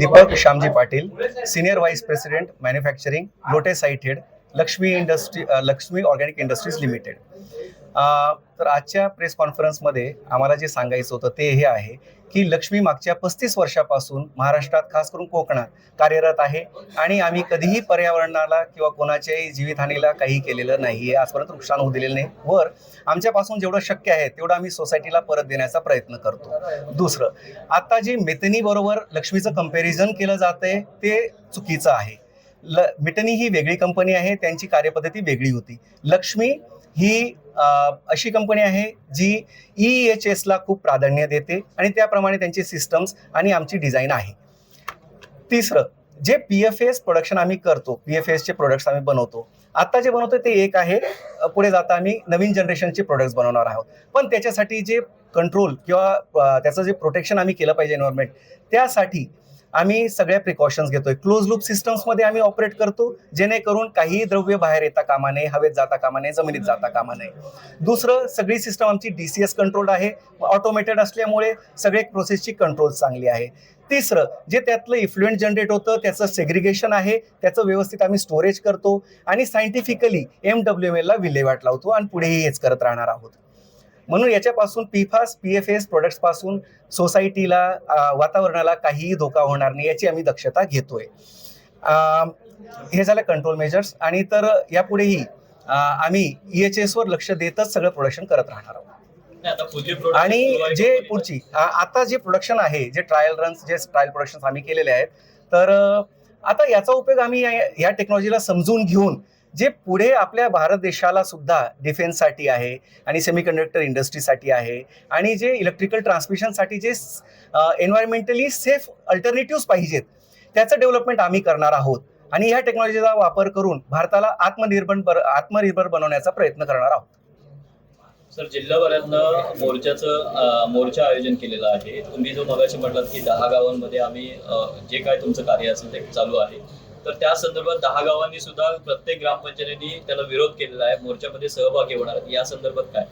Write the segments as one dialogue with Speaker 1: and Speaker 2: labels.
Speaker 1: Deepak Shyamji Patil, senior vice president manufacturing, Lote sited, Laxmi organic industries limited. तर आजच्या press कॉन्फरन्समध्ये आम्हाला जे सांगायचं होतं ते हे आहे की लक्ष्मी मागच्या 35 वर्षापासून महाराष्ट्रात, खास करून कोकणात कार्यरत आहे आणि आम्ही कधीही पर्यावरणाला किंवा कोणाच्याही जीवितहानीला काही केलेलं नाही आहे, आजपर्यंत नुकसान होऊ दिलेलं नाही. वर आमच्यापासून जेवढं शक्य आहे तेवढं आम्ही सोसायटीला परत देण्याचा प्रयत्न करतो. दुसरं, आता जे मितनी बरोबर लक्ष्मीचं कंपॅरिझन केलं जातंय ते चुकीचं आहे. मिटनी ही वेगळी कंपनी आहे, त्यांची कार्यपद्धती वेगळी होती. लक्ष्मी ही अशी कंपनी आहे जी EHS ला खूप प्राधान्य देते आणि त्याप्रमाणे त्यांची सिस्टम्स आणि आमची डिझाईन आहे. तिसरं, जे PFAS प्रोडक्शन आम्ही करतो, PFAS चे प्रोडक्ट्स आम्ही बनवतो, आता जे बनवतो ते एक आहे. पुढे जाता आम्ही नवीन जनरेशनचे प्रोडक्ट्स बनवणार आहोत. पण त्याच्यासाठी जे कंट्रोल किंवा त्याचं जे प्रोटेक्शन आम्ही केलं पाहिजे एन्व्हायरमेंट, त्यासाठी आम्ही सगळ्या प्रिकॉशन्स घेतोय. क्लोज लूप सिस्टम्समध्ये आम्ही ऑपरेट करतो, जेणेकरून काही द्रव्य बाहेर येता कामा नये, हवेत जाता कामा नये, जमिनीत जाता कामा नये. दुसरं, सगळी सिस्टम आमची DCS कंट्रोल्ड आहे, ऑटोमेटेड असल्यामुळे सगळे प्रोसेसची कंट्रोल चांगली आहे. तिसरं, जे त्यातलं इफ्लुएंट जनरेट होतं त्याचं सेग्रिगेशन आहे, त्याचं व्यवस्थित आम्ही स्टोरेज करतो आणि सायंटिफिकली MWML ला विल्हेवाट लावतो आणि पुढेही हेच करत राहणार आहोत. म्हणून याच्यापासून PFAS, PFAS प्रोडक्ट्स पासून सोसायटीला, वातावरणाला काहीही धोका होणार नाही याची आम्ही दक्षता घेतोय. हे झालं कंट्रोल मेजर्स. आणि तर यापुढेही आम्ही EHS वर लक्ष देतच सगळं प्रोडक्शन करत राहणार आहोत. आणि जे पुढची आता जे प्रोडक्शन आहे, जे ट्रायल प्रोडक्शन आम्ही केलेले आहेत, तर आता याचा उपयोग आम्ही या टेक्नॉलॉजीला समजून घेऊन जे पुढे आपल्या भारत देशाला सुद्धा डिफेन्ससाठी आहे आणि सेमीकंडक्टर इंडस्ट्रीसाठी आहे आणि जे इलेक्ट्रिकल ट्रान्समिशनसाठी जे एन्व्हायरमेंटली सेफ अल्टरनेटिव्ह पाहिजेत, त्याचं डेव्हलपमेंट आम्ही करणार आहोत आणि ह्या टेक्नॉलॉजीचा वापर करून भारताला आत्मनिर्भर बनवण्याचा प्रयत्न करणार आहोत.
Speaker 2: सर, जिल्हाभरातनं मोर्चा आयोजन केलेला आहे. तुम्ही जो मगाशी म्हटलात की 10 गावांमध्ये आम्ही जे काय तुमचं कार्य असेल ते चालू आहे, तर त्या संदर्भात 10 गावांनी सुद्धा प्रत्येक ग्रामपंचायतीने त्याला विरोध केलेला आहे, मोर्चामध्ये सहभागी होणार. या संदर्भात काय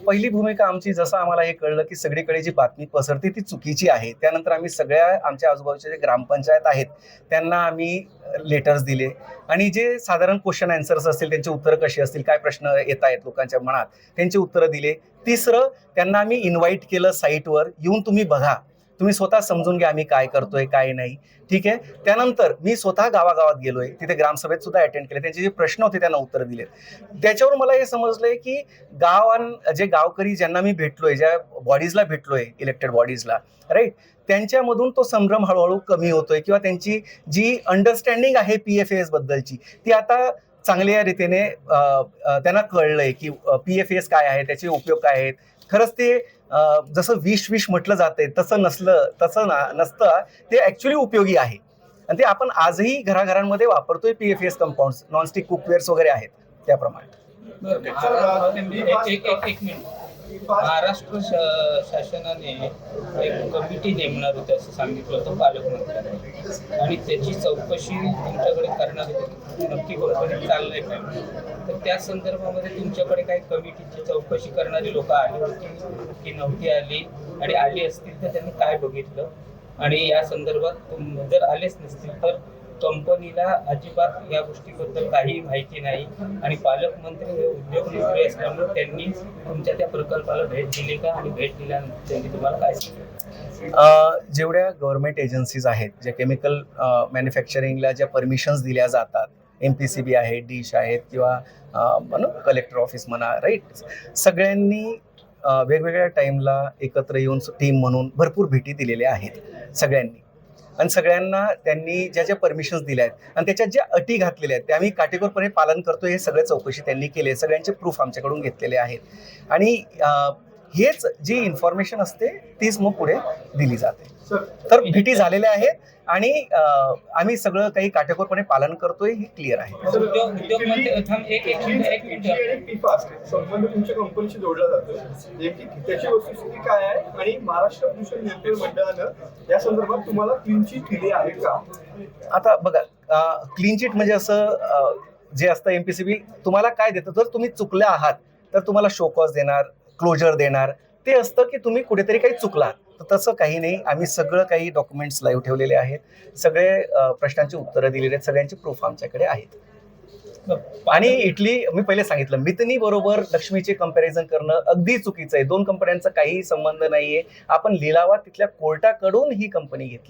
Speaker 1: पहिली भूमिका आमची, जसं आम्हाला हे कळलं की सगळीकडे जी बातमी पसरते ती चुकीची आहे, त्यानंतर आम्ही सगळ्या आमच्या आजूबाजूचे जे ग्रामपंचायत आहेत त्यांना आम्ही लेटर्स दिले आणि जे साधारण क्वेश्चन आन्सर्स असतील त्यांची उत्तरं कशी असतील, काय प्रश्न येत आहेत लोकांच्या मनात, त्यांची उत्तरं दिले. तिसरं, त्यांना आम्ही इन्व्हाइट केलं साईटवर, येऊन तुम्ही बघा, तुम्ही स्वतः समजून घ्या आम्ही काय करतोय काय नाही. ठीक आहे. त्यानंतर मी स्वतः गावागावात गेलोय, तिथे ग्रामसभेत सुद्धा अटेंड केले, त्यांचे जे प्रश्न होते त्यांना उत्तर दिले. त्याच्यावर मला हे समजलंय की जे गावकरी ज्यांना मी भेटलोय, ज्या बॉडीजला भेटलोय, इलेक्टेड बॉडीजला, राईट, त्यांच्यामधून तो संभ्रम हळूहळू कमी होतोय किंवा त्यांची जी अंडरस्टँडिंग आहे PFAS बद्दलची ती आता चांगल्या रीतीने त्यांना कळलंय की PFAS काय आहे, त्याचे उपयोग काय आहेत. खरंच ते जसं विष म्हटलं जातंय तसं नसतं, ते ऍक्च्युली उपयोगी आहे आणि ते आपण आजही घराघरांमध्ये वापरतोय. PFAS कंपाऊंड्स, नॉनस्टिक कुकवेअर्स वगैरे आहेत त्याप्रमाणे.
Speaker 3: महाराष्ट्र शासनाने एक कमिटी नेमणार होती असं सांगितलं होतं पालकमंत्र्यांनी, आणि त्याची चौकशी तुमच्याकडे करणार होती. नक्की कंपनी चाललंय काय? तर त्या संदर्भामध्ये तुमच्याकडे काही कमिटीची चौकशी करणारी लोक आली होती की नव्हती आली, आणि आली असतील तर त्यांनी काय बघितलं, आणि या संदर्भात जर आलेच नसतील तर कंपनीला अजिबात या गोष्टीबद्दल काही माहिती नाही, आणि पालकमंत्री हे उद्योगमंत्री असल्यामुळे त्यांनी तुमच्या त्या प्रकल्पाला भेट दिली का, आणि भेट दिल्यानंतर त्यांनी तुम्हाला काय सांगितलं?
Speaker 1: जेवढ्या गव्हर्नमेंट एजन्सीज आहेत, ज्या केमिकल मॅन्युफॅक्चरिंगला ज्या परमिशन्स दिल्या जातात, MPCB आहे, डिश आहेत किंवा कलेक्टर ऑफिस म्हणा, राईट, सगळ्यांनी वेगवेगळ्या टाईमला एकत्र येऊन टीम म्हणून भरपूर भेटी दिलेल्या आहेत सगळ्यांनी, आणि सगळ्यांना त्यांनी ज्या ज्या परमिशन्स दिल्या आहेत आणि त्याच्यात ज्या अटी घातलेल्या आहेत त्या आम्ही काटेकोरपणे पालन करतो. हे सगळे चौकशी त्यांनी केली, सगळ्यांचे प्रूफ आमच्याकडून घेतलेले आहेत आणि हेच जी इन्फॉर्मेशन असते तीच मग पुढे दिली जाते. तर भेटी झालेल्या आहेत आणि आम्ही सगळं काही काटेकोरपणे पालन करतोय, हे क्लिअर आहे.
Speaker 4: संबंध तुमच्या कंपनीशी जोडला जातो, त्याची वस्तुस्थिती काय आहे आणि महाराष्ट्र प्रदूषण नियंत्रण मंडळानं या संदर्भात तुम्हाला क्लीन चिट दिली आहे का?
Speaker 1: आता बघा, क्लीन चिट म्हणजे असं जे असतं, MPCB तुम्हाला काय देतं, जर तुम्ही चुकले आहात तर तुम्हाला शो कॉज देणार, क्लोजर देणार. ते असतं की तुम्ही कुठेतरी काही चुकलात, तर तसं काही नाही. आम्ही सगळं काही डॉक्युमेंट्स लाईव्ह ठेवलेले आहेत. सगळे प्रश्नांची उत्तरं दिलेली आहेत. सगळ्यांची प्रूफ आमच्याकडे आहेत. आणि इटली मी पहिले सांगितलं, मितनी बरोबर लक्ष्मीचे कंपॅरिझन करणं अगदी चुकीचं आहे. दोन कंपन्यांचा काहीही संबंध नाहीये. आपण लिलावात तिथल्या कोर्टाकडून ही कंपनी घेतली.